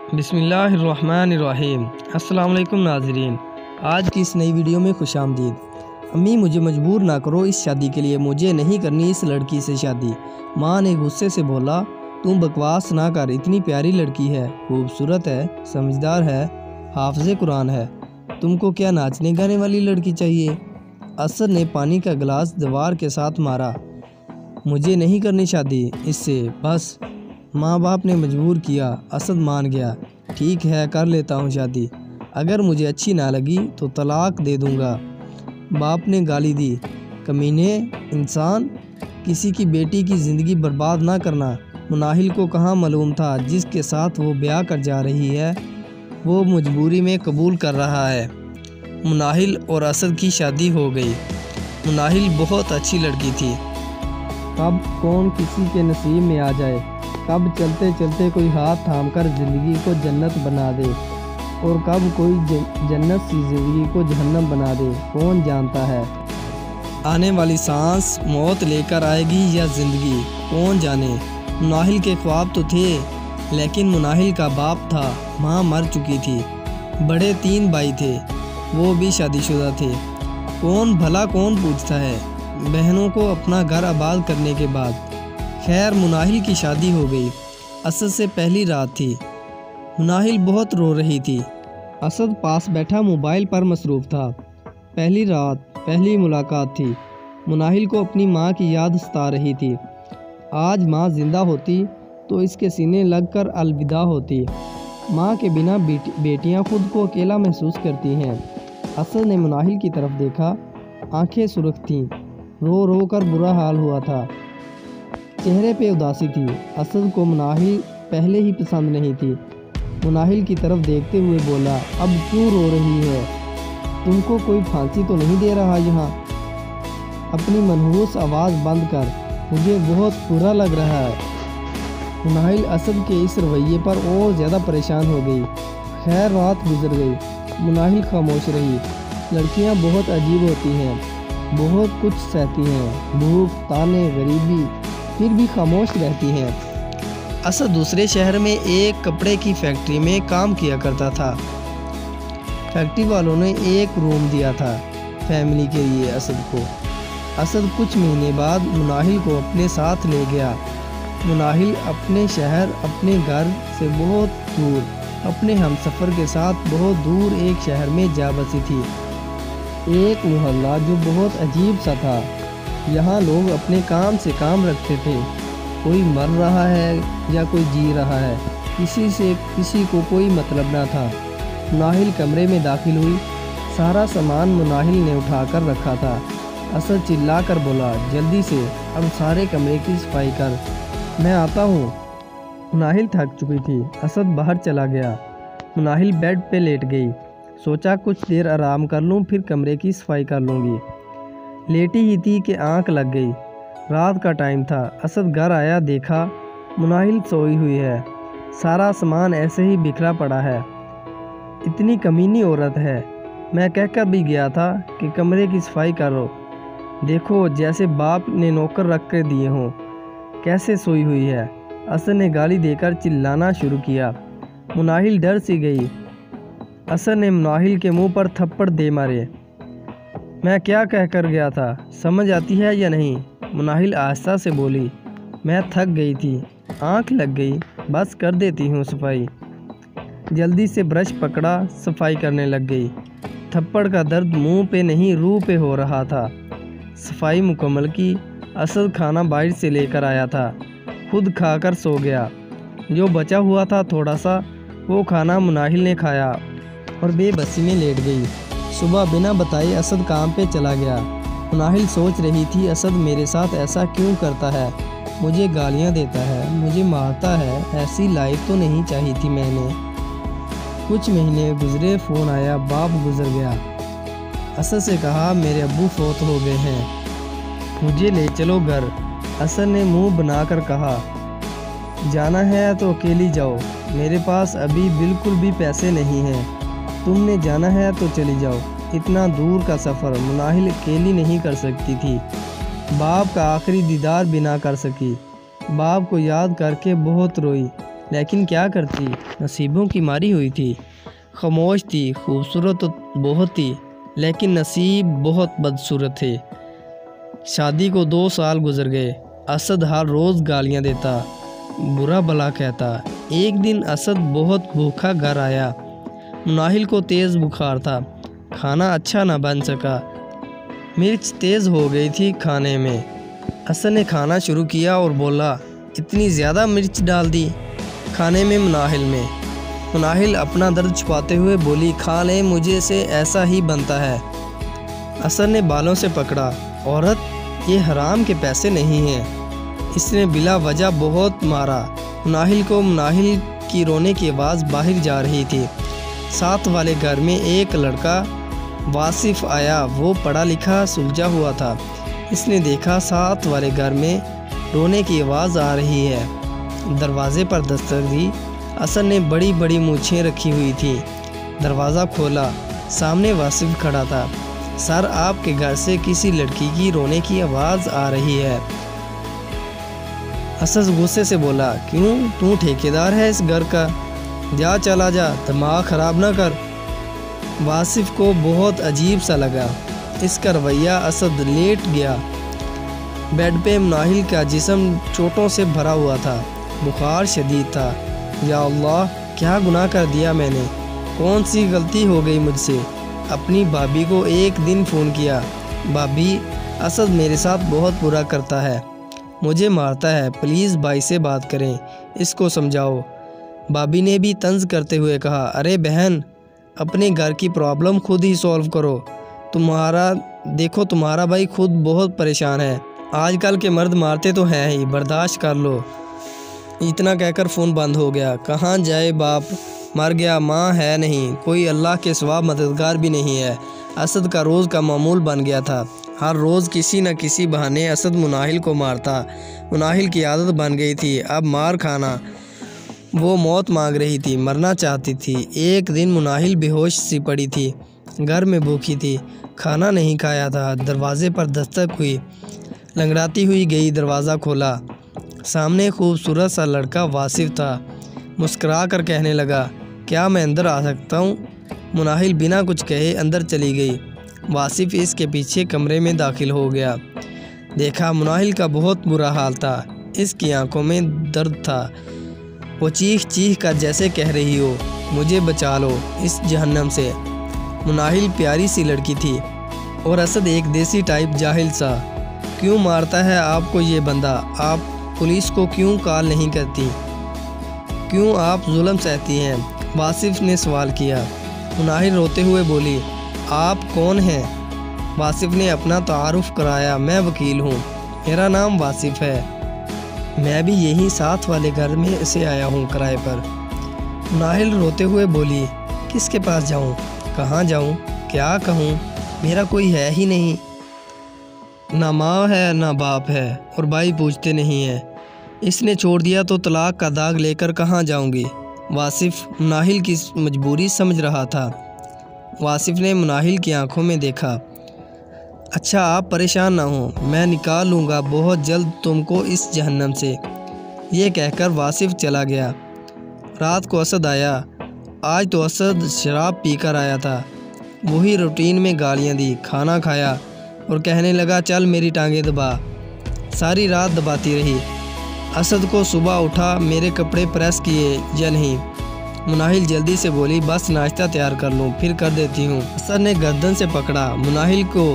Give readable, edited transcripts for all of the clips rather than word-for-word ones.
بسم اللہ الرحمن الرحیم۔ السلام علیکم ناظرین، آج کی اس نئی ویڈیو میں خوش آمدید۔ امی مجھے مجبور نہ کرو اس شادی کے لیے، مجھے نہیں کرنی اس لڑکی سے شادی۔ ماں نے غصے سے بولا، تم بکواس نہ کر، اتنی پیاری لڑکی ہے، خوبصورت ہے، سمجھدار ہے، حافظ قرآن ہے، تم کو کیا ناچنے گانے والی لڑکی چاہیے؟ اسد نے پانی کا گلاس دیوار کے ساتھ مارا۔ مجھے نہیں کرنی شادی اس سے، بس۔ ماں باپ نے مجبور کیا، اسد مان گیا۔ ٹھیک ہے، کر لیتا ہوں شادی، اگر مجھے اچھی نہ لگی تو طلاق دے دوں گا۔ باپ نے گالی دی، کمینے انسان، کسی کی بیٹی کی زندگی برباد نہ کرنا۔ مناہل کو کہاں معلوم تھا جس کے ساتھ وہ بیاہ کر جا رہی ہے وہ مجبوری میں قبول کر رہا ہے۔ مناہل اور اسد کی شادی ہو گئی۔ مناہل بہت اچھی لڑکی تھی۔ کب کون کسی کے نصیب میں آ جائے، کب چلتے چلتے کوئی ہاتھ تھام کر زندگی کو جنت بنا دے اور کب کوئی جنت سی زندگی کو جہنم بنا دے، کون جانتا ہے؟ آنے والی سانس موت لے کر آئے گی یا زندگی، کون جانے؟ مناہل کے خواب تو تھے، لیکن مناہل کا باپ تھا، ماں مر چکی تھی، بڑے 3 بھائی تھے، وہ بھی شادی شدہ تھے۔ کون بھلا کون پوچھتا ہے بہنوں کو اپنا گھر آباد کرنے کے بعد؟ خیر، مناہل کی شادی ہو گئی۔ اسد سے پہلی رات تھی۔ مناہل بہت رو رہی تھی۔ اسد پاس بیٹھا موبائل پر مصروف تھا۔ پہلی رات، پہلی ملاقات تھی۔ مناہل کو اپنی ماں کی یاد ستا رہی تھی۔ آج ماں زندہ ہوتی تو اس کے سینے لگ کر الوداع ہوتی۔ ماں کے بنا بیٹیاں خود کو اکیلا محسوس کرتی ہیں۔ اسد نے مناہل کی طرف دیکھا، آنکھیں سرخ تھیں، رو رو کر برا حال ہوا تھا، چہرے پہ اداسی تھی۔ اسد کو مناہل پہلے ہی پسند نہیں تھی۔ مناہل کی طرف دیکھتے ہوئے بولا، اب کیوں رو رہی ہے؟ تم کو کوئی پھانسی تو نہیں دے رہا یہاں؟ اپنی منحوس آواز بند کر، مجھے بہت برا لگ رہا ہے۔ مناہل اسد کے اس رویے پر اور زیادہ پریشان ہو گئی۔ خیر، رات گزر گئی۔ مناہل خاموش رہی۔ لڑکیاں بہت عجیب ہوتی ہیں، بہت کچھ سہتی ہیں، بھوک، تانے، غریبی، پھر بھی خاموش رہتی ہیں۔ اسد دوسرے شہر میں ایک کپڑے کی فیکٹری میں کام کیا کرتا تھا۔ فیکٹری والوں نے ایک روم دیا تھا فیملی کے لیے اسد کو۔ اسد کچھ مہینے بعد مناہل کو اپنے ساتھ لے گیا۔ مناہل اپنے شہر، اپنے گھر سے بہت دور، اپنے ہم سفر کے ساتھ بہت دور ایک شہر میں جا بسی تھی۔ ایک محلہ جو بہت عجیب سا تھا۔ یہاں لوگ اپنے کام سے کام رکھتے تھے، کوئی مر رہا ہے یا کوئی جی رہا ہے، کسی سے کسی کو کوئی مطلب نہ تھا۔ مناہل کمرے میں داخل ہوئی، سارا سامان مناہل نے اٹھا کر رکھا تھا۔ اسد چلا کر بولا، جلدی سے اب سارے کمرے کی صفائی کر، میں آتا ہوں۔ مناہل تھک چکی تھی۔ اسد باہر چلا گیا۔ مناہل بیڈ پہ لیٹ گئی، سوچا کچھ دیر آرام کر لوں پھر کمرے کی صفائی کر لوں گی۔ لیٹی ہی تھی کہ آنکھ لگ گئی۔ رات کا ٹائم تھا۔ اسد گھر آیا، دیکھا مناہل سوئی ہوئی ہے، سارا سامان ایسے ہی بکھرا پڑا ہے۔ اتنی کمینی عورت ہے، میں کہہ کر بھی گیا تھا کہ کمرے کی صفائی کرو، دیکھو جیسے باپ نے نوکر رکھ کر دیے ہوں، کیسے سوئی ہوئی ہے۔ اسد نے گالی دے کر چلانا شروع کیا۔ مناہل ڈر سی گئی۔ اسد نے مناہل کے منہ پر تھپڑ دے مارے۔ میں کیا کہہ کر گیا تھا، سمجھ آتی ہے یا نہیں؟ مناہل آہستہ سے بولی، میں تھک گئی تھی، آنکھ لگ گئی، بس کر دیتی ہوں صفائی۔ جلدی سے برش پکڑا، صفائی کرنے لگ گئی۔ تھپڑ کا درد منہ پہ نہیں روح پہ ہو رہا تھا۔ صفائی مکمل کی۔ اسد کھانا باہر سے لے کر آیا تھا، خود کھا کر سو گیا۔ جو بچا ہوا تھا تھوڑا سا، وہ کھانا مناہل نے کھایا اور بے بسی میں لیٹ گئی۔ صبح بنا بتائے اسد کام پہ چلا گیا۔ مناہل سوچ رہی تھی، اسد میرے ساتھ ایسا کیوں کرتا ہے؟ مجھے گالیاں دیتا ہے، مجھے مارتا ہے، ایسی لائف تو نہیں چاہی تھی میں نے۔ کچھ مہینے گزرے، فون آیا، باپ گزر گیا۔ اسد سے کہا، میرے ابو فوت ہو گئے ہیں، مجھے لے چلو گھر۔ اسد نے منہ بنا کر کہا، جانا ہے تو اکیلی جاؤ، میرے پاس ابھی بالکل بھی پیسے نہیں ہیں، تم نے جانا ہے تو چلی جاؤ۔ اتنا دور کا سفر مناہل اکیلی نہیں کر سکتی تھی، باپ کا آخری دیدار بھی نہ کر سکی۔ باپ کو یاد کر کے بہت روئی۔ لیکن کیا کرتی، نصیبوں کی ماری ہوئی تھی۔ خاموش تھی، خوبصورت تو بہت تھی، لیکن نصیب بہت بدصورت تھے۔ شادی کو 2 سال گزر گئے۔ اسد ہر روز گالیاں دیتا، برا بھلا کہتا۔ ایک دن اسد بہت بھوکا گھر آیا۔ مناہل کو تیز بخار تھا، کھانا اچھا نہ بن سکا، مرچ تیز ہو گئی تھی کھانے میں۔ اسد نے کھانا شروع کیا اور بولا، اتنی زیادہ مرچ ڈال دی کھانے میں مناہل میں۔ مناہل اپنا درد چھپاتے ہوئے بولی، کھا لیں، مجھے سے ایسا ہی بنتا ہے۔ اسد نے بالوں سے پکڑا، عورت یہ حرام کے پیسے نہیں ہیں۔ اس نے بلا وجہ بہت مارا مناہل کو۔ مناہل کی رونے کی آواز باہر جا رہی تھی۔ ساتھ والے گھر میں ایک لڑکا واصف آیا، وہ پڑھا لکھا سلجھا ہوا تھا۔ اس نے دیکھا ساتھ والے گھر میں رونے کی آواز آ رہی ہے۔ دروازے پر دستک دی۔ اسد نے بڑی بڑی مونچھیں رکھی ہوئی تھی۔ دروازہ کھولا، سامنے واصف کھڑا تھا۔ سر، آپ کے گھر سے کسی لڑکی کی رونے کی آواز آ رہی ہے۔ اسد غصے سے بولا، کیوں، تو ٹھیکیدار ہے اس گھر کا؟ جا، چلا جا، دماغ خراب نہ کر۔ واصف کو بہت عجیب سا لگا اس کا رویہ۔ اسد لیٹ گیا بیڈ پہ۔ مناہل کا جسم چوٹوں سے بھرا ہوا تھا، بخار شدید تھا۔ یا اللہ، کیا گناہ کر دیا میں نے؟ کون سی غلطی ہو گئی مجھ سے؟ اپنی بھابھی کو ایک دن فون کیا، بھابھی، اسد میرے ساتھ بہت برا کرتا ہے، مجھے مارتا ہے، پلیز بھائی سے بات کریں، اس کو سمجھاؤ۔ بھابھی نے بھی طنز کرتے ہوئے کہا، ارے بہن، اپنے گھر کی پرابلم خود ہی سولو کرو۔ تمہارا بھائی خود بہت پریشان ہے۔ آج کل کے مرد مارتے تو ہیں ہی، برداشت کر لو۔ اتنا کہہ کر فون بند ہو گیا۔ کہاں جائے، باپ مر گیا، ماں ہے نہیں، کوئی اللہ کے سوا مددگار بھی نہیں ہے۔ اسد کا روز کا معمول بن گیا تھا۔ ہر روز کسی نہ کسی بہانے اسد مناہل کو مارتا۔ مناہل کی عادت بن گئی تھی اب مار کھانا۔ وہ موت مانگ رہی تھی، مرنا چاہتی تھی۔ ایک دن مناہل بے ہوش سی پڑی تھی، گھر میں بھوکی تھی، کھانا نہیں کھایا تھا۔ دروازے پر دستک ہوئی، لنگڑاتی ہوئی گئی، دروازہ کھولا۔ سامنے خوبصورت سا لڑکا واصف تھا۔ مسکرا کر کہنے لگا، کیا میں اندر آ سکتا ہوں؟ مناہل بنا کچھ کہے اندر چلی گئی۔ واصف اس کے پیچھے کمرے میں داخل ہو گیا۔ دیکھا مناہل کا بہت برا حال تھا، اس کی آنکھوں میں درد تھا۔ وہ چیخ چیخ کر جیسے کہہ رہی ہو، مجھے بچا لو اس جہنم سے۔ مناہل پیاری سی لڑکی تھی اور اسد ایک دیسی ٹائپ جاہل سا۔ کیوں مارتا ہے آپ کو یہ بندہ؟ آپ پولیس کو کیوں کال نہیں کرتی؟ کیوں آپ ظلم سہتی ہیں؟ واصف نے سوال کیا۔ مناہل روتے ہوئے بولی، آپ کون ہیں؟ واصف نے اپنا تعارف کرایا، میں وکیل ہوں، میرا نام واصف ہے، میں بھی یہی ساتھ والے گھر میں سے آیا ہوں کرائے پر۔ مناہل روتے ہوئے بولی، کس کے پاس جاؤں؟ کہاں جاؤں؟ کیا کہوں؟ میرا کوئی ہے ہی نہیں، نہ ماں ہے نہ باپ ہے، اور بھائی پوچھتے نہیں ہیں۔ اس نے چھوڑ دیا تو طلاق کا داغ لے کر کہاں جاؤں گی؟ واصف مناہل کی مجبوری سمجھ رہا تھا۔ واصف نے مناہل کی آنکھوں میں دیکھا، اچھا آپ پریشان نہ ہوں، میں نکال لوں گا بہت جلد تم کو اس جہنم سے۔ یہ کہہ کر واصف چلا گیا۔ رات کو اسد آیا۔ آج تو اسد شراب پی کر آیا تھا۔ وہی روٹین میں گالیاں دی، کھانا کھایا اور کہنے لگا، چل میری ٹانگیں دبا۔ ساری رات دباتی رہی۔ اسد کو صبح اٹھا، میرے کپڑے پریس کیے یا نہیں؟ مناہل جلدی سے بولی، بس ناشتہ تیار کر لوں پھر کر دیتی ہوں۔ اسد نے گردن سے پکڑا، مناہل کو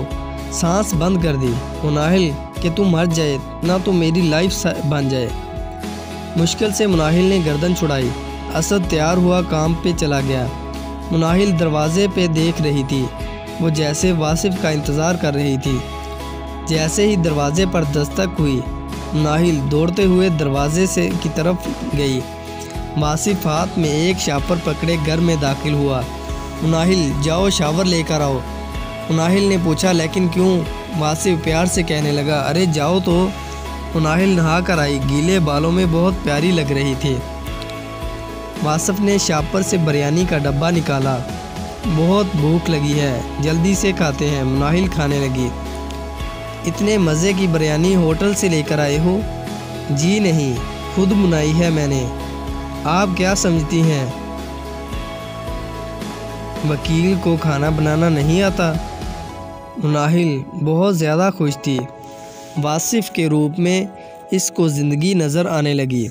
سانس بند کر دی۔ مناہل کہ تم مر جائے نہ تو میری لائف بن جائے۔ مشکل سے مناہل نے گردن چھڑائی۔ اسد تیار ہوا، کام پہ چلا گیا۔ مناہل دروازے پہ دیکھ رہی تھی، وہ جیسے واصف کا انتظار کر رہی تھی۔ جیسے ہی دروازے پر دستک ہوئی، مناہل دوڑتے ہوئے دروازے سے کی طرف گئی۔ واصف ہاتھ میں ایک شاور پکڑے گھر میں داخل ہوا۔ مناہل جاؤ شاور لے کر آؤ۔ مناہل نے پوچھا، لیکن کیوں؟ واصف پیار سے کہنے لگا، ارے جاؤ تو۔ مناہل نہا کر آئی، گیلے بالوں میں بہت پیاری لگ رہی تھی۔ واصف نے شاور سے بریانی کا ڈبہ نکالا، بہت بھوک لگی ہے، جلدی سے کھاتے ہیں۔ مناہل کھانے لگی۔ اتنے مزے کی بریانی ہوٹل سے لے کر آئے ہو؟ جی نہیں، خود بنائی ہے میں نے۔ آپ کیا سمجھتی ہیں وکیل کو کھانا بنانا نہیں آتا؟ مناہل بہت زیادہ خوش تھی۔ واصف کے روپ میں اس کو زندگی نظر آنے لگی۔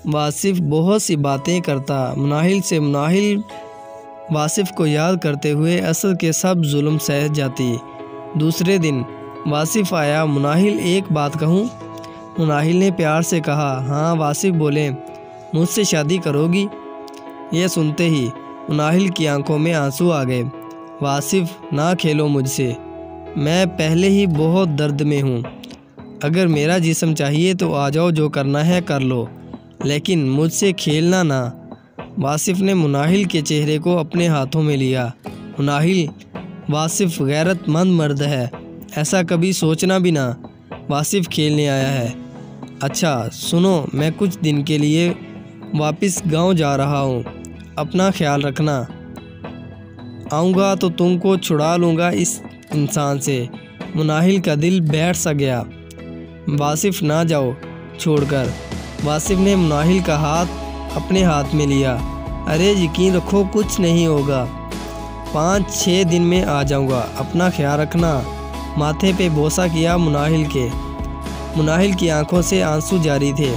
واصف بہت سی باتیں کرتا مناہل سے۔ مناہل واصف کو یاد کرتے ہوئے اسد کے سب ظلم سہ جاتی۔ دوسرے دن واصف آیا۔ مناہل ایک بات کہوں؟ مناہل نے پیار سے کہا۔ ہاں، واصف بولے، مجھ سے شادی کرو گی؟ یہ سنتے ہی مناہل کی آنکھوں میں آنسو آ گئے۔ واصف، نہ کھیلو مجھ سے، میں پہلے ہی بہت درد میں ہوں۔ اگر میرا جسم چاہیے تو آ جاؤ، جو کرنا ہے کر لو، لیکن مجھ سے کھیلنا نہ۔ واصف نے مناہل کے چہرے کو اپنے ہاتھوں میں لیا۔ مناہل، واصف غیرت مند مرد ہے، ایسا کبھی سوچنا بھی نہ۔ واصف کھیلنے آیا ہے۔ اچھا سنو، میں کچھ دن کے لیے واپس گاؤں جا رہا ہوں، اپنا خیال رکھنا۔ آؤں گا تو تم کو چھڑا لوں گا اس انسان سے۔ مناہل کا دل بیٹھ سا گیا۔ واصف، نہ جاؤ چھوڑ کر۔ واصف نے مناہل کا ہاتھ اپنے ہاتھ میں لیا۔ ارے یقین رکھو، کچھ نہیں ہوگا، 5-6 دن میں آ جاؤں گا، اپنا خیال رکھنا۔ ماتھے پہ بوسہ کیا مناہل کے۔ مناہل کی آنکھوں سے آنسو جاری تھے۔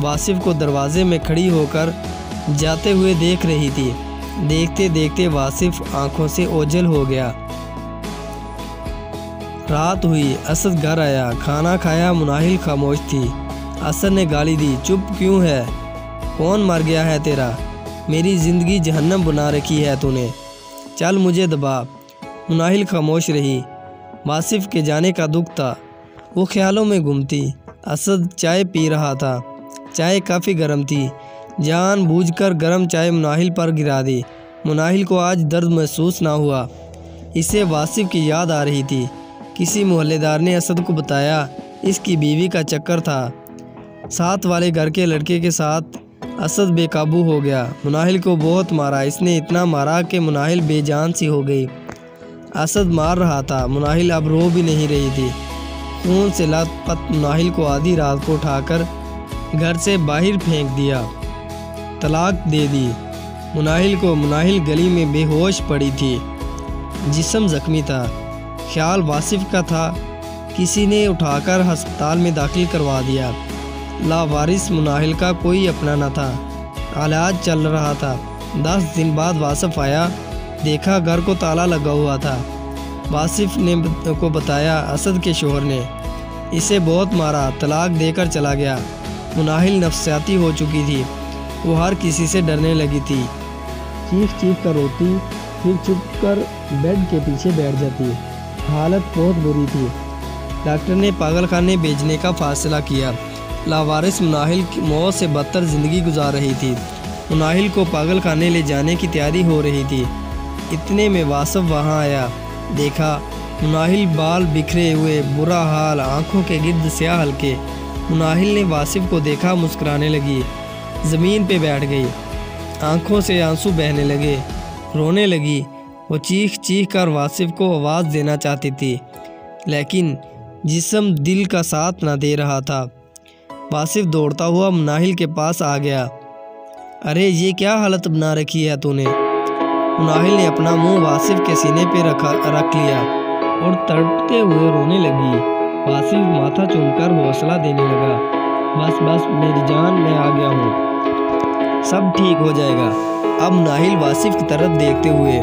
واصف کو دروازے میں کھڑی ہو کر جاتے ہوئے دیکھ رہی تھی۔ دیکھتے دیکھتے واصف آنکھوں سے اوجھل ہو گیا۔ رات ہوئی، اسد گھر آیا، کھانا کھایا۔ مناہل خاموش تھی۔ اسد نے گالی دی، چپ کیوں ہے؟ کون مر گیا ہے تیرا؟ میری زندگی جہنم بنا رکھی ہے تو نے، چل مجھے دبا۔ مناہل خاموش رہی۔ واصف کے جانے کا دکھ تھا، وہ خیالوں میں گم تھی۔ اسد چائے پی رہا تھا۔ چائے کافی گرم تھی۔ جان بوجھ کر گرم چائے مناہل پر گرا دی۔ مناہل کو آج درد محسوس نہ ہوا، اسے واصف کی یاد آ رہی تھی۔ کسی محلے دار نے اسد کو بتایا اس کی بیوی کا چکر تھا۔ ساتھ والے گھر کے لڑکے کے ساتھ اسد بے قابو ہو گیا۔ مناہل کو بہت مارا، اس نے اتنا مارا کہ مناہل بے جان سی ہو گئی۔ اسد مار رہا تھا، مناہل اب رو بھی نہیں رہی تھی۔ خون سے لت پت مناہل کو آدھی رات کو اٹھا کر گھر سے باہر پھینک دیا، طلاق دے دی مناہل کو۔ مناہل گلی میں بے ہوش پڑی تھی، جسم زخمی تھا۔ خیال واصف کا تھا، کسی نے اٹھا کر ہسپتال میں داخل کروا دیا۔ لاوارث مناہل کا کوئی اپنا نہ تھا، علاج چل رہا تھا۔ 10 دن بعد واصف آیا، دیکھا گھر کو تالا لگا ہوا تھا۔ واصف نے کو بتایا اسد کے شوہر نے اسے بہت مارا، طلاق دے کر چلا گیا۔ مناہل نفسیاتی ہو چکی تھی، وہ ہر کسی سے ڈرنے لگی تھی۔ چیخ چیخ کر روتی، پھر چھپ کر بیڈ کے پیچھے بیٹھ جاتی۔ حالت بہت بری تھی۔ ڈاکٹر نے پاگل خانے بھیجنے کا فیصلہ کیا۔ لاوارث مناہل کی موت سے بدتر زندگی گزار رہی تھی۔ مناہل کو پاگل خانے لے جانے کی تیاری ہو رہی تھی۔ اتنے میں واصف وہاں آیا، دیکھا مناہل بال بکھرے ہوئے، برا حال، آنکھوں کے گرد سیاہ حلقے۔ مناہل نے واصف کو دیکھا، مسکرانے لگی، زمین پہ بیٹھ گئی، آنکھوں سے آنسو بہنے لگے، رونے لگی۔ وہ چیخ چیخ کر واصف کو آواز دینا چاہتی تھی، لیکن جسم دل کا ساتھ نہ دے رہا تھا۔ واصف دوڑتا ہوا مناہل کے پاس آ گیا۔ ارے یہ کیا حالت بنا رکھی ہے تو نے؟ مناہل نے اپنا منہ واصف کے سینے پہ رکھ لیا اور تڑپتے ہوئے رونے لگی۔ واصف ماتھا چوم کر حوصلہ دینے لگا۔ بس بس میری جان، میں آ گیا ہوں، سب ٹھیک ہو جائے گا۔ اب مناہل واصف کی طرف دیکھتے ہوئے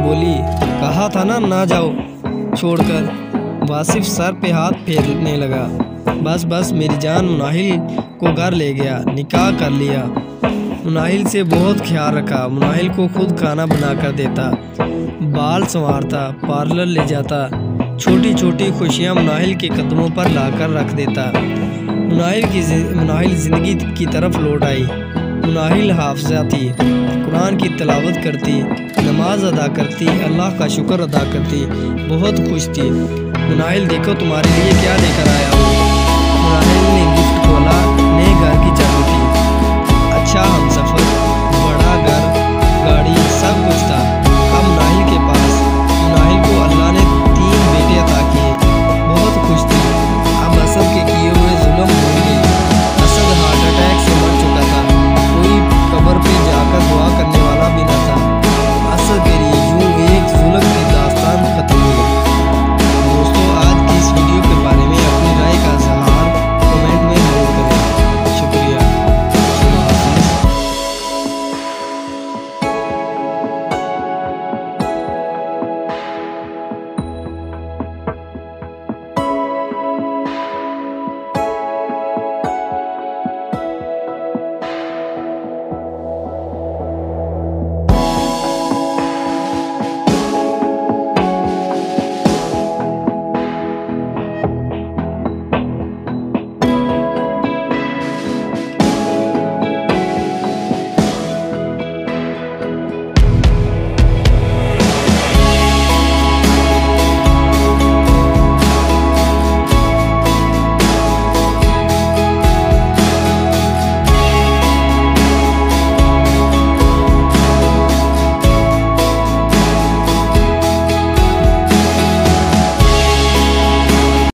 بولی، کہا تھا نا نہ جاؤ چھوڑ کر۔ واصف سر پہ ہاتھ پھیرنے لگا۔ بس بس میری جان۔ مناہل کو گھر لے گیا، نکاح کر لیا۔ مناہل سے بہت خیال رکھا، مناہل کو خود کھانا بنا کر دیتا، بال سنوارتا، پارلر لے جاتا، چھوٹی چھوٹی خوشیاں مناہل کے قدموں پر لا کر رکھ دیتا۔ مناہل زندگی کی طرف لوٹ آئی۔ مناہل حافظہ تھی، قرآن کی تلاوت کرتی، نماز ادا کرتی، اللہ کا شکر ادا کرتی، بہت خوش تھی۔ مناہل دیکھو تمہارے لیے کیا لے کر آیا ہوں۔ مناہل نے گفٹ کھولا، نئے گھر کی چابی تھی۔ اچھا ہم سب